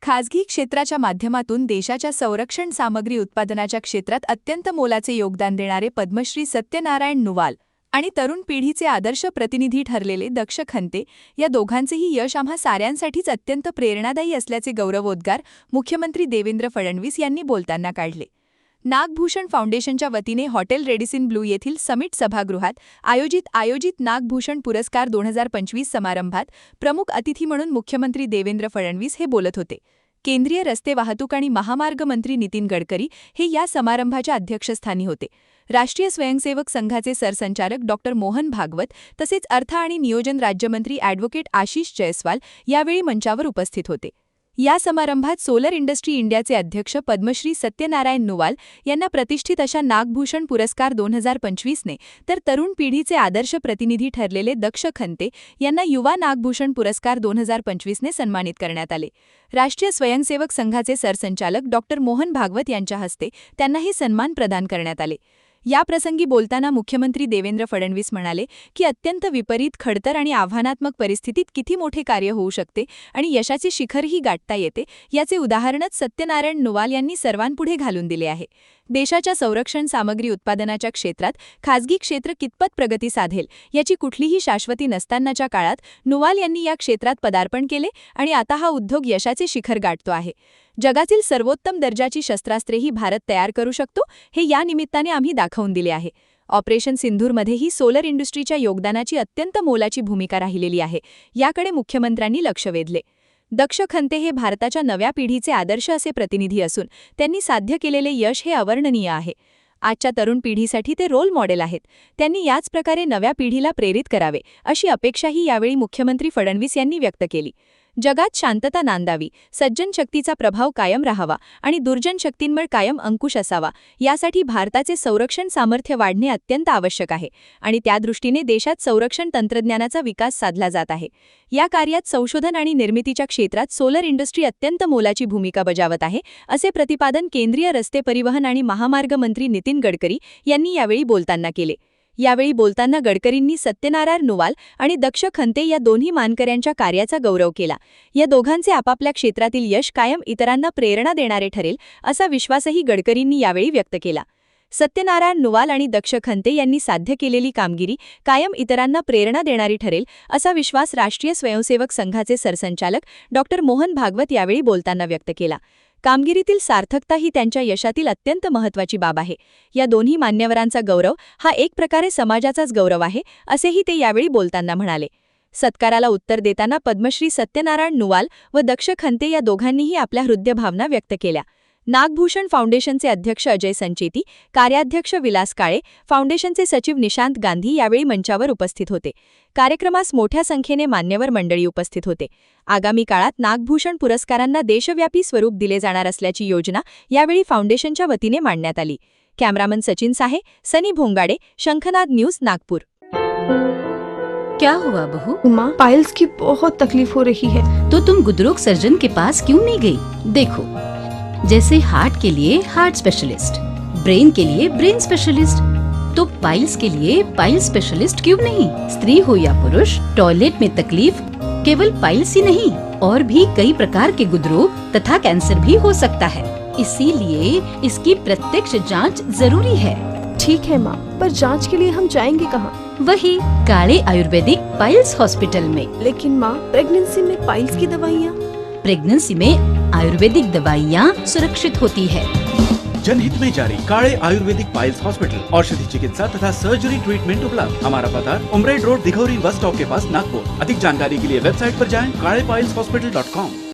खाजगी क्षेत्राच्या माध्यमातून देशाच्या संरक्षण सामग्री उत्पादनाच्या क्षेत्रात अत्यंत मोलाचे योगदान देणारे पद्मश्री सत्यनारायण नुवाल आणि तरुण पिढीचे आदर्श प्रतिनिधी ठरलेले दक्ष खंते या दोघांचेही यश आम्हा साऱ्यांसाठीच अत्यंत प्रेरणादायी असल्याचे गौरवोद्गार मुख्यमंत्री देवेंद्र फडणवीस यांनी बोलताना काढले. नागभूषण फाउंडेशनच्या वतीने हॉटेल रेडिसन ब्लू येथील समिट सभागृहात आयोजित नागभूषण पुरस्कार 2025 समारंभात प्रमुख अतिथी म्हणून मुख्यमंत्री देवेंद्र फडणवीस हे बोलत होते. केंद्रीय रस्ते वाहतूक आणि महामार्ग मंत्री नितीन गडकरी हे या समारंभाच्या अध्यक्षस्थानी होते. राष्ट्रीय स्वयंसेवक संघाचे सरसंचालक डॉ. मोहन भागवत तसेच अर्थ आणि नियोजन राज्यमंत्री ॲडव्होकेट आशिष जयस्वाल यावेळी मंचावर उपस्थित होते. या समारंभात सोलर इंडस्ट्री इंडियाचे अध्यक्ष पद्मश्री सत्यनारायण नुवाल यांना प्रतिष्ठित अशा नागभूषण पुरस्कार 2025ने तर तरुण पिढीचे आदर्श प्रतिनिधी ठरलेले दक्ष खंते यांना युवा नागभूषण पुरस्कार 2025ने सन्मानित करण्यात आले. राष्ट्रीय स्वयंसेवक संघाचे सरसंचालक डॉ. मोहन भागवत यांच्या हस्ते त्यांना हे सन्मान प्रदान करण्यात आले. याप्रसंगी बोलताना मुख्यमंत्री देवेंद्र फडणवीस म्हणाले की अत्यंत विपरीत, खडतर आणि आव्हानात्मक परिस्थितीत किती मोठे कार्य होऊ शकते आणि यशाचे शिखरही गाठता येते याचे उदाहरणच सत्यनारायण नुवाल यांनी सर्वांपुढे घालून दिले आहे. देशाच्या संरक्षण सामग्री उत्पादनाच्या क्षेत्रात खाजगी क्षेत्र कितपत प्रगती साधेल याची कुठलीही शाश्वती नसतानाच्या काळात नुवाल यांनी या क्षेत्रात पदार्पण केले आणि आता हा उद्योग यशाचे शिखर गाठतो आहे. जगातील सर्वोत्तम दर्जाची शस्त्रास्त्रेही भारत तयार करू शकतो हे या निमित्ताने आम्ही दाखवून दिले आहे. ऑपरेशन सिंधूरमध्येही सोलर इंडस्ट्रीच्या योगदानाची अत्यंत मोलाची भूमिका राहिलेली आहे. याकडे मुख्यमंत्र्यांनी लक्ष वेधले. दक्ष खंते हे भारताच्या नव्या पिढीचे आदर्श असे प्रतिनिधी असून त्यांनी साध्य केलेले यश हे अवर्णनीय आहे. आजच्या तरुण पिढीसाठी ते रोल मॉडेल आहेत. त्यांनी याच प्रकारे नव्या पिढीला प्रेरित करावे अशी अपेक्षाही यावेळी मुख्यमंत्री फडणवीस यांनी व्यक्त केली. जगात शांतता नांदावी, सज्जन शक्तीचा प्रभाव कायम राहावा आणि दुर्जन शक्तींवर कायम अंकुश असावा यासाठी भारताचे संरक्षण सामर्थ्य वाढणे अत्यंत आवश्यक आहे आणि त्या दृष्टीने देशात संरक्षण तंत्रज्ञानाचा विकास साधला जात आहे. या कार्यात संशोधन आणि निर्मितीच्या क्षेत्रात सोलर इंडस्ट्री अत्यंत मोलाची भूमिका बजावत आहे असे प्रतिपादन केंद्रीय रस्ते परिवहन आणि महामार्ग मंत्री नितीन गडकरी यांनी यावेळी बोलताना केले. यावेळी बोलताना गडकरींनी सत्यनारायण नुवाल आणि दक्ष खंते या दोन्ही मानकऱ्यांच्या कार्याचा गौरव केला. या दोघांचे आपापल्या क्षेत्रातील यश कायम इतरांना प्रेरणा देणारे ठरेल असा विश्वासही गडकरींनी यावेळी व्यक्त केला. सत्यनारायण नुवाल आणि दक्ष खंते यांनी साध्य केलेली कामगिरी कायम इतरांना प्रेरणा देणारी ठरेल असा विश्वास राष्ट्रीय स्वयंसेवक संघाचे सरसंचालक डॉ. मोहन भागवत यावेळी बोलताना व्यक्त केला. कामगिरीतील सार्थकता ही त्यांच्या यशातील अत्यंत महत्त्वाची बाब आहे. या दोन्ही मान्यवरांचा गौरव हा एक प्रकारे समाजाचाच गौरव आहे असेही ते यावेळी बोलताना म्हणाले. सत्काराला उत्तर देताना पद्मश्री सत्यनारायण नुवाल व दक्ष खंते या दोघांनीही आपल्या हृदयभावना व्यक्त केल्या. नागभूषण फाउंडेशनचे अध्यक्ष अजय संचेती, कार्याध्यक्ष विलास काळे, फाउंडेशनचे सचिव निशांत गांधी यावेळी मंचावर उपस्थित होते. कार्यक्रमास मोठ्या संख्येने मान्यवर मंडळी उपस्थित होते. आगामी काळात नागभूषण पुरस्कारांना देशव्यापी स्वरूप दिले जाणार असल्याची योजना यावेळी फाउंडेशनच्या वतीने मांडण्यात आली. कॅमेरामन सचिन साहे, सनी भोंगाडे, शंखनाद न्यूज, नागपूर. क्या हुआ बहू? माँ, पाइल्स की बहुत तकलीफ हो रही है. तो तुम गुदरोग सर्जन के पास क्यों नहीं गई? देखो, जैसे हार्ट के लिए हार्ट स्पेशलिस्ट, ब्रेन के लिए ब्रेन स्पेशलिस्ट, तो पाइल्स के लिए पाइल्स स्पेशलिस्ट क्यों नहीं? स्त्री हो या पुरुष, टॉयलेट में तकलीफ केवल पाइल्स ही नहीं और भी कई प्रकार के गुदरोग तथा कैंसर भी हो सकता है. इसीलिए इसकी प्रत्यक्ष जांच जरूरी है. ठीक है माँ, पर जांच के लिए हम जाएंगे कहाँ? वही काले आयुर्वेदिक पाइल्स हॉस्पिटल में. लेकिन माँ, प्रेगनेंसी में पाइल्स की दवाइयाँ? प्रेगनेंसी में आयुर्वेदिक दवाइयाँ सुरक्षित होती है. जनहित में जारी. काळे आयुर्वेदिक पाइल्स हॉस्पिटल, औषधि चिकित्सा तथा सर्जरी ट्रीटमेंट उपलब्ध. हमारा पता उमरेड रोड, दिघौरी बस स्टॉप के पास, नागपुर. अधिक जानकारी के लिए वेबसाइट पर जाएं kaalepailshospital.com.